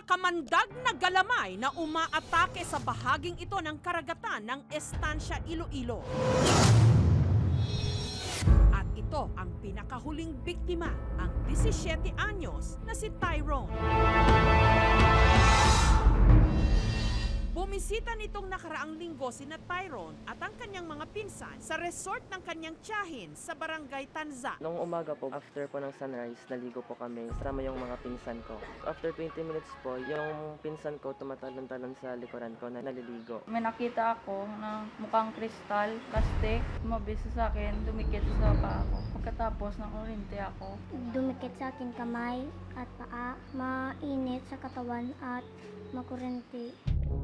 kamandag na galamay na umaatake sa bahaging ito ng karagatan ng Estancia, Iloilo. At ito ang pinakahuling biktima, ang 17 anyos na si Tyrone. Bumisita nitong nakaraang linggo sina Tyrone at ang kanyang mga pinsan sa resort ng kanyang tiyahin sa Barangay Tanza. Noong umaga po, after po ng sunrise, naligo po kami. Kasama yung mga pinsan ko. After 20 minutes po, yung pinsan ko tumatalon-talon sa likuran ko na naliligo. May nakita ako na mukhang kristal, plastic, mabisa sa akin, dumikit sa paa ko. Pagkatapos nakurinti ako. Dumikit sa akin kamay at paa, mainit sa katawan at makurente.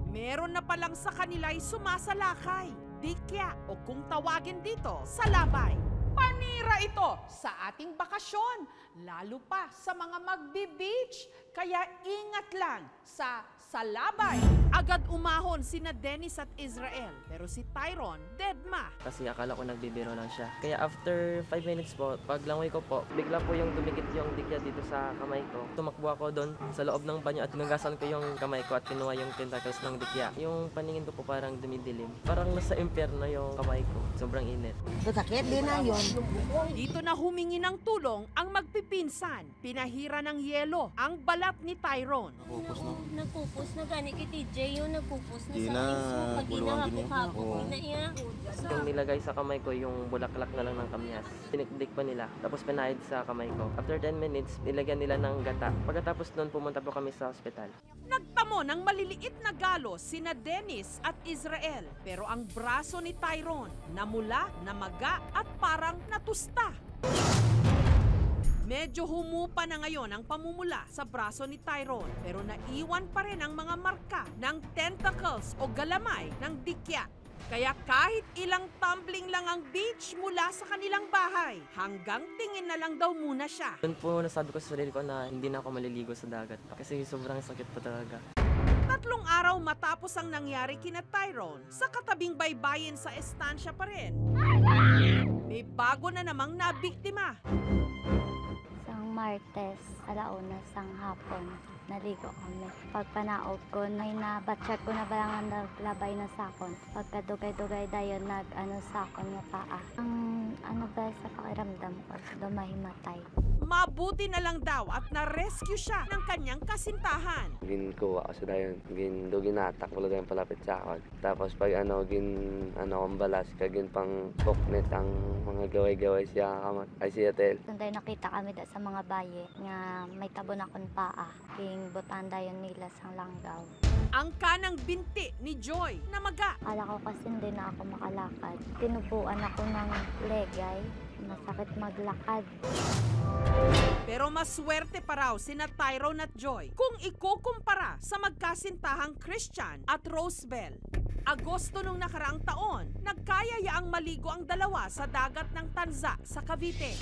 Meron na palang sa kanila'y sumasalakay, dikya o kung tawagin dito, salabay. Panira ito sa ating bakasyon, lalo pa sa mga magbi-beach. Kaya ingat lang sa salabay. Agad umahon sina Dennis at Israel, pero si Tyrone, deadma. Kasi akala ko nagbibiro lang siya. Kaya after 5 minutes po, paglangoy ko po, bigla po yung dumikit yung dikya dito sa kamay ko. Tumakbo ako doon sa loob ng banyo at tinugasan ko yung kamay ko at kinuha yung tentacles ng dikya. Yung paningin ko po parang dumidilim. Parang nasa impyerno yung kamay ko. Sobrang init. Sakit din na yun. Dito na humingi ng tulong ang magpipinsan. Pinahira ng yelo ang balat ni Tyrone. Nagpupus na gani kay TJ yung nagpupus na Di sa na, iso. Pag bulungan din ginahapon-hapon, Oo. di na iya. Yung nilagay sa kamay ko, yung bulaklak na lang ng kamyas. Tinikdik pa nila. Tapos pinahid sa kamay ko. After 10 minutes, nilagyan nila ng gata. Pagkatapos nun, pumunta po kami sa ospital. Nagtamo ng maliliit na galos sina Dennis at Israel. Pero ang braso ni Tyrone namula, namaga at parang natusta. Medyo humupa na ngayon ang pamumula sa braso ni Tyrone, pero naiwan pa rin ang mga marka ng tentacles o galamay ng dikya. Kaya kahit ilang tumbling lang ang beach mula sa kanilang bahay, hanggang tingin na lang daw muna siya. Doon po nasabi ko sa sarili ko na hindi na ako maliligo sa dagat. Kasi sobrang sakit po talaga. 3 araw matapos ang nangyari kina Tyrone, sa katabing baybayin sa Estancia pa rin, may bago na namang nabiktima. Sang Martes, alauna sang hapon, naligo kami. Pagpanaog ko, may nabatsyag ko na balangan naglabay na sakon. Pagkadugay-dugay dayon nag-ano sakon nga paa. Ang ano ba sa pakiramdam ko, dumahimatay. Mabuti na lang daw at na-rescue siya ng kanyang kasintahan. Ginkuha ko sa dayon, ginatak wala dayon palapit sa akon. Tapos pag ang balas, kagin pang poknet ang mga gaway-gaway siya kamat, ay siya tel. Sunday nakita kami da sa mga baye nga may tabon akong paa. King butan dayon nila sang langgaw. Ang kanang binti ni Joy na maga. Kala ko kasi hindi na ako makalakad. Tinubuan ako ng legay. Masakit maglakad. Pero maswerte pa raw sina Tyrone at Joy kung ikukumpara sa magkasintahang Christian at Rosebel. Agosto nung nakaraang taon, nagkayayaang maligo ang dalawa sa dagat ng Tanza sa Cavite.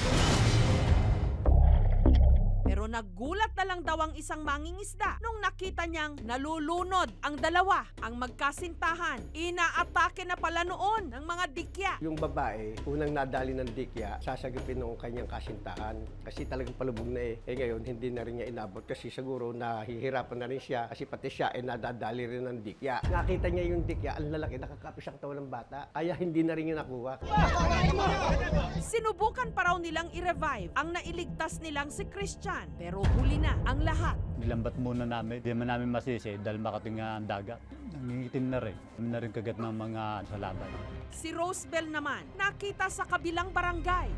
Pero naggulat na lang daw ang isang mangingisda nung nakita niyang nalulunod ang dalawa, ang magkasintahan. Inaatake na pala noon ng mga dikya. Yung babae, unang nadali ng dikya, sasagipin ng kanyang kasintahan. Kasi talagang palubog na eh. Ngayon, hindi na rin niya inabot kasi siguro nahihirapan na rin siya kasi pati siya ay nadadali rin ng dikya. Nakita niya yung dikya, ang lalaki, nakakapis ang katawan ng bata. Kaya hindi na rin niya nakuha. Sinubukan pa raw nilang i-revive ang nailigtas nilang si Christian. Pero huli na ang lahat. Nilambat muna namin, di man namin masisi dahil makating nga ang dagat. Nangingitim na rin. Kami na rin kagat ng mga salabay. Si Rosebel naman, nakita sa kabilang barangay.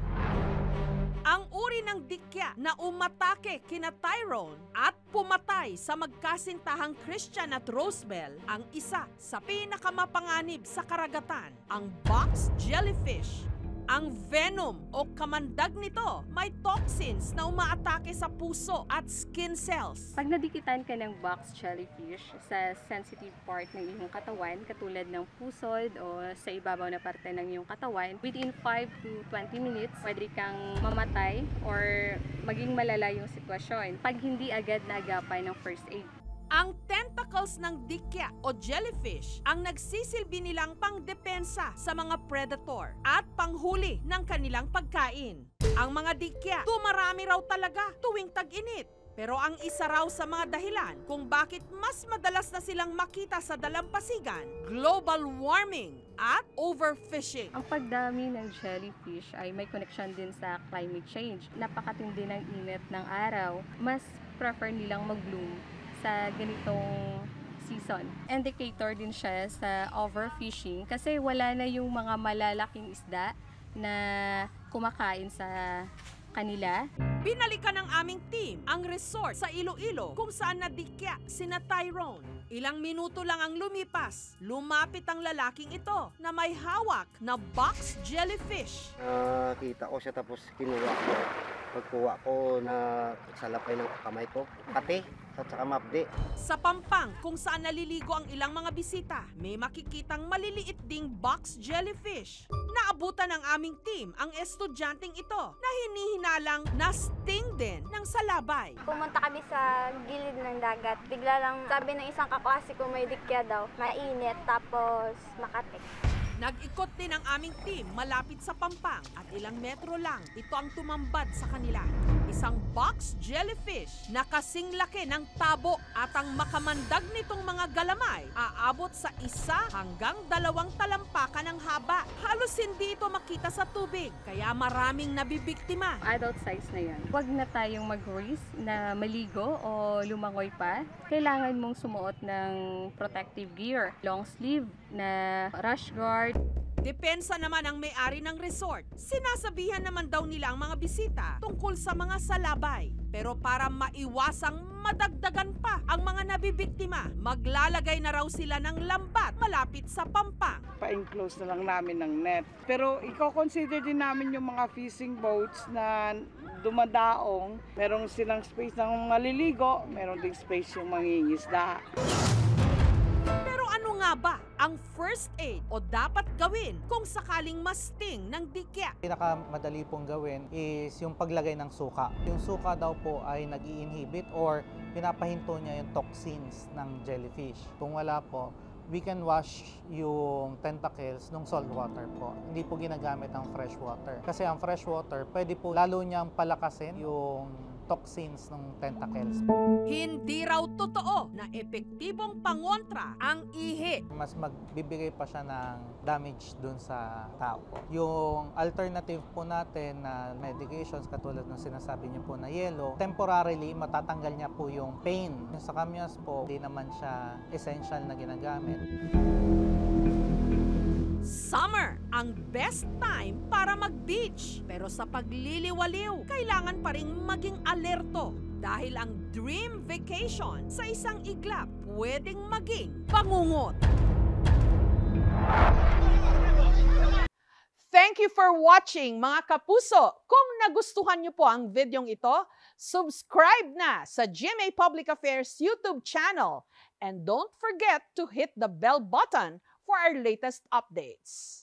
Ang uri ng dikya na umatake kina Tyrone at pumatay sa magkasintahang Christian at Rosebel ang isa sa pinakamapanganib sa karagatan, ang box jellyfish. Ang venom o kamandag nito may toxins na umaatake sa puso at skin cells. Pag nadikitan ka ng box jellyfish sa sensitive part ng iyong katawan, katulad ng pusod o sa ibabaw na parte ng iyong katawan, within 5 to 20 minutes, pwede kang mamatay or maging malala yung sitwasyon pag hindi agad naagapan ng first aid. Ang tentacles ng dikya o jellyfish ang nagsisilbi nilang pangdepensa sa mga predator at panghuli ng kanilang pagkain. Ang mga dikya, dumarami raw talaga tuwing tag-init. Pero ang isa raw sa mga dahilan kung bakit mas madalas na silang makita sa dalampasigan, global warming at overfishing. Ang pagdami ng jellyfish ay may connection din sa climate change. Napakatindi ng init ng araw. Mas prefer nilang mag-bloom sa ganitong season. Indicator din siya sa overfishing kasi wala na yung mga malalaking isda na kumakain sa kanila. Binalikan ng aming team ang resort sa Iloilo kung saan nadikya sina Tyrone. Ilang minuto lang ang lumipas, lumapit ang lalaking ito na may hawak na box jellyfish. Nakita ko siya tapos kinuha ko. Pagkuha ko na salapay ng kamay ko, pati at saka mapdi. Sa Pampang, kung saan naliligo ang ilang mga bisita, may makikitang maliliit ding box jellyfish. Naabutan ng aming team ang estudyanteng ito na hinihinalang na-sting din ng salabay. Pumunta kami sa gilid ng dagat. Bigla lang sabi ng isang kaklase ko may dikya daw. Mainit tapos Makati. Nag-ikot din ang aming team malapit sa Pampang at ilang metro lang ito ang tumambad sa kanila. Isang box jellyfish na kasing laki ng tabo at ang makamandag nitong mga galamay aabot sa 1 hanggang 2 talampakan ng haba. Halos hindi ito makita sa tubig kaya maraming nabibiktima. Adult size na yan. Huwag na tayong mag-risk na maligo o lumangoy pa. Kailangan mong sumuot ng protective gear, long sleeve na rash guard. Depensa naman ang may-ari ng resort. Sinasabihan naman daw nila ang mga bisita tungkol sa mga salabay. Pero para maiwasang madagdagan pa ang mga nabibiktima, maglalagay na raw sila ng lambat malapit sa Pampang. Pa-enclose na lang namin ng net. Pero i-consider din namin yung mga fishing boats na dumadaong. Merong silang space ng maliligo, merong ding space yung mangingisda. Pero ano nga ba ang first aid o dapat gawin kung sakaling masting ng dikya? Pinakamadali pong gawin is yung paglagay ng suka. Yung suka daw po ay nag-i-inhibit or pinapahinto niya yung toxins ng jellyfish. Kung wala po, we can wash yung tentacles ng salt water po. Hindi po ginagamit ang fresh water. Kasi ang fresh water, pwede po lalo niyang palakasin yung toxins ng tentacles. Hindi raw totoo na epektibong pangontra ang ihi. Mas magbibigay pa siya ng damage dun sa tao. Yung alternative po natin na medications katulad ng sinasabi niyo po na yellow, temporarily matatanggal niya po yung pain. Yung sa kamyas po, hindi naman siya essential na ginagamit. Summer ang best time para mag-beach. Pero sa pagliliwaliw, kailangan pa ring maging alerto dahil ang dream vacation sa isang iglap pwedeng maging bangungot. Thank you for watching mga kapuso. Kung nagustuhan niyo po ang videong ito, subscribe na sa GMA Public Affairs YouTube channel and don't forget to hit the bell button for our latest updates.